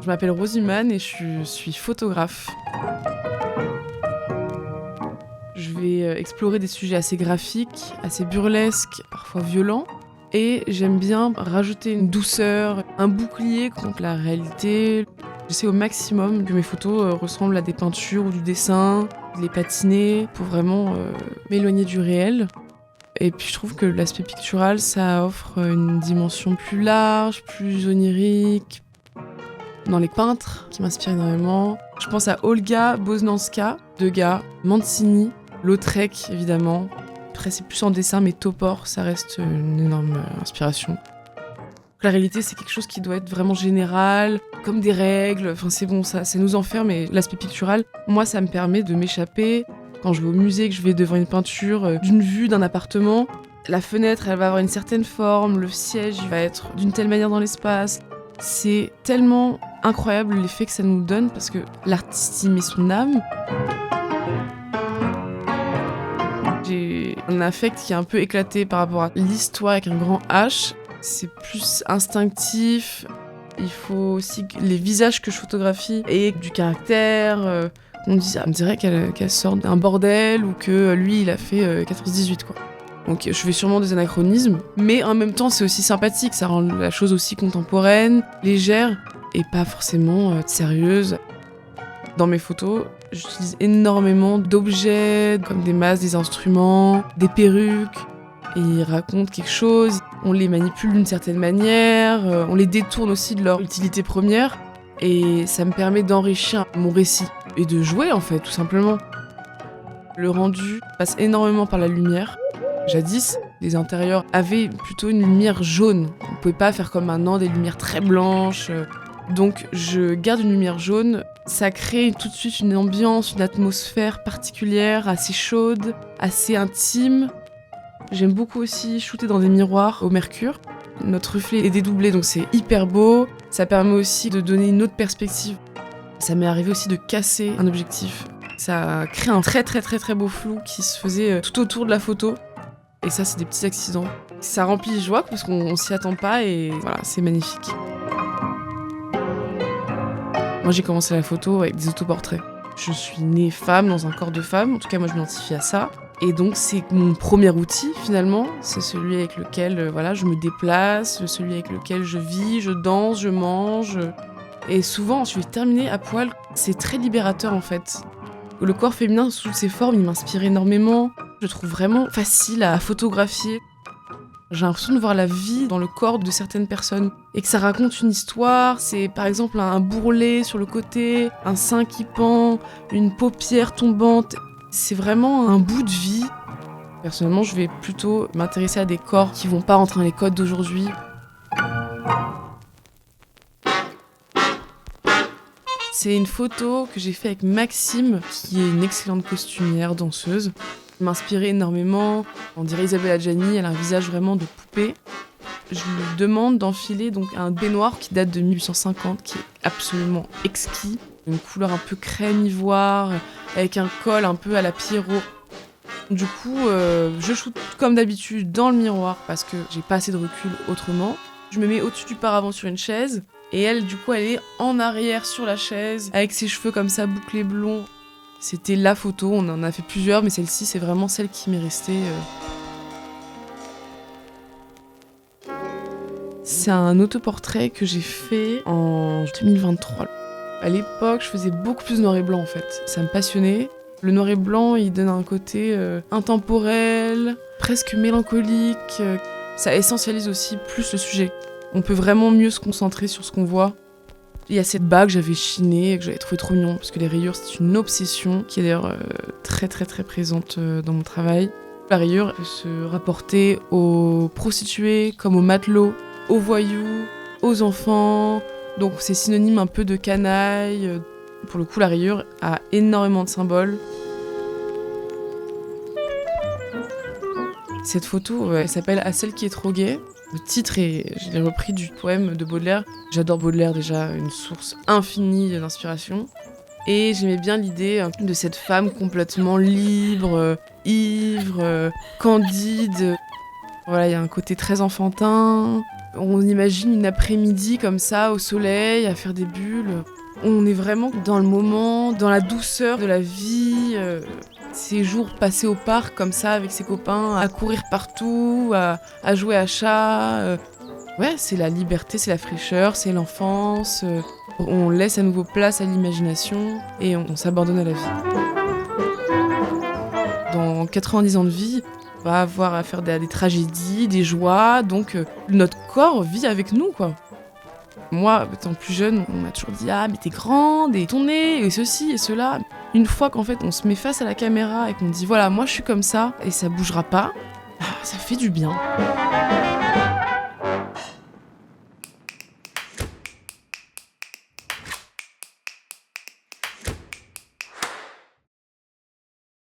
Je m'appelle Rosimane et je suis photographe. Je vais explorer des sujets assez graphiques, assez burlesques, parfois violents. Et j'aime bien rajouter une douceur, un bouclier contre la réalité. J'essaie au maximum que mes photos ressemblent à des peintures ou du dessin, de les patiner pour vraiment m'éloigner du réel. Et puis je trouve que l'aspect pictural, ça offre une dimension plus large, plus onirique. Dans les peintres qui m'inspirent énormément, je pense à Olga Boznanska, Degas, Mancini, Lautrec évidemment. Après c'est plus en dessin, mais Topor, ça reste une énorme inspiration. La réalité, c'est quelque chose qui doit être vraiment général, comme des règles, enfin c'est bon, ça nous enferme, mais l'aspect pictural, moi ça me permet de m'échapper. Quand je vais au musée, que je vais devant une peinture d'une vue d'un appartement, la fenêtre, elle va avoir une certaine forme, le siège, il va être d'une telle manière dans l'espace. C'est tellement incroyable l'effet que ça nous donne, parce que l'artiste y met son âme. J'ai un affect qui est un peu éclaté par rapport à l'histoire avec un grand H. C'est plus instinctif. Il faut aussi que les visages que je photographie aient du caractère. On dirait qu'elle sort d'un bordel ou que lui, il a fait 14-18, quoi. Donc je fais sûrement des anachronismes, mais en même temps, c'est aussi sympathique. Ça rend la chose aussi contemporaine, légère et pas forcément sérieuse. Dans mes photos, j'utilise énormément d'objets, comme des masques, des instruments, des perruques. Et ils racontent quelque chose, on les manipule d'une certaine manière, on les détourne aussi de leur utilité première. Et ça me permet d'enrichir mon récit et de jouer, en fait, tout simplement. Le rendu passe énormément par la lumière. Jadis, les intérieurs avaient plutôt une lumière jaune. On ne pouvait pas faire comme maintenant des lumières très blanches. Donc je garde une lumière jaune. Ça crée tout de suite une ambiance, une atmosphère particulière, assez chaude, assez intime. J'aime beaucoup aussi shooter dans des miroirs au mercure. Notre reflet est dédoublé, donc c'est hyper beau. Ça permet aussi de donner une autre perspective. Ça m'est arrivé aussi de casser un objectif. Ça crée un très très très très beau flou qui se faisait tout autour de la photo. Et ça, c'est des petits accidents. Ça remplit de joie parce qu'on s'y attend pas et voilà, c'est magnifique. Moi, j'ai commencé la photo avec des autoportraits. Je suis née femme dans un corps de femme. En tout cas, moi, je m'identifie à ça. Et donc c'est mon premier outil finalement, c'est celui avec lequel je me déplace, celui avec lequel je vis, je danse, je mange. Et souvent je vais terminer à poil, c'est très libérateur en fait. Le corps féminin sous toutes ses formes, il m'inspire énormément, je le trouve vraiment facile à photographier. J'ai l'impression de voir la vie dans le corps de certaines personnes et que ça raconte une histoire, c'est par exemple un bourrelet sur le côté, un sein qui pend, une paupière tombante. C'est vraiment un bout de vie. Personnellement, je vais plutôt m'intéresser à des corps qui vont pas rentrer dans les codes d'aujourd'hui. C'est une photo que j'ai faite avec Maxime, qui est une excellente costumière, danseuse. Elle m'inspirait énormément. On dirait Isabelle Adjani, elle a un visage vraiment de poupée. Je lui demande d'enfiler donc un baignoire qui date de 1850, qui est absolument exquis. Une couleur un peu crème ivoire, avec un col un peu à la Pierrot. Du coup, je shoote comme d'habitude dans le miroir parce que j'ai pas assez de recul autrement. Je me mets au-dessus du paravent sur une chaise et elle, du coup, elle est en arrière sur la chaise avec ses cheveux comme ça bouclés blonds. C'était la photo, on en a fait plusieurs, mais celle-ci, c'est vraiment celle qui m'est restée. C'est un autoportrait que j'ai fait en 2023. À l'époque, je faisais beaucoup plus noir et blanc en fait. Ça me passionnait. Le noir et blanc, il donne un côté intemporel, presque mélancolique. Ça essentialise aussi plus le sujet. On peut vraiment mieux se concentrer sur ce qu'on voit. Il y a cette bague que j'avais chinée et que j'avais trouvé trop mignon, parce que les rayures, c'est une obsession qui est d'ailleurs très très très présente dans mon travail. La rayure peut se rapporter aux prostituées, comme aux matelots, aux voyous, aux enfants. Donc c'est synonyme un peu de canaille. Pour le coup, la rayure a énormément de symboles. Cette photo, elle s'appelle « À celle qui est trop gaie ». Le titre, je l'ai repris du poème de Baudelaire. J'adore Baudelaire déjà, une source infinie d'inspiration. Et j'aimais bien l'idée de cette femme complètement libre, ivre, candide. Voilà, il y a un côté très enfantin. On imagine une après-midi comme ça, au soleil, à faire des bulles. On est vraiment dans le moment, dans la douceur de la vie. Ces jours passés au parc comme ça avec ses copains, à courir partout, à jouer à chat. Ouais, c'est la liberté, c'est la fraîcheur, c'est l'enfance. On laisse à nouveau place à l'imagination et on s'abandonne à la vie. Dans 90 ans de vie, on va avoir à faire des tragédies, des joies, donc notre corps vit avec nous, quoi. Moi, étant plus jeune, on m'a toujours dit « Ah, mais t'es grande, et ton nez, et ceci, et cela ». Une fois qu'en fait, on se met face à la caméra et qu'on dit « Voilà, moi je suis comme ça, et ça bougera pas », ça fait du bien.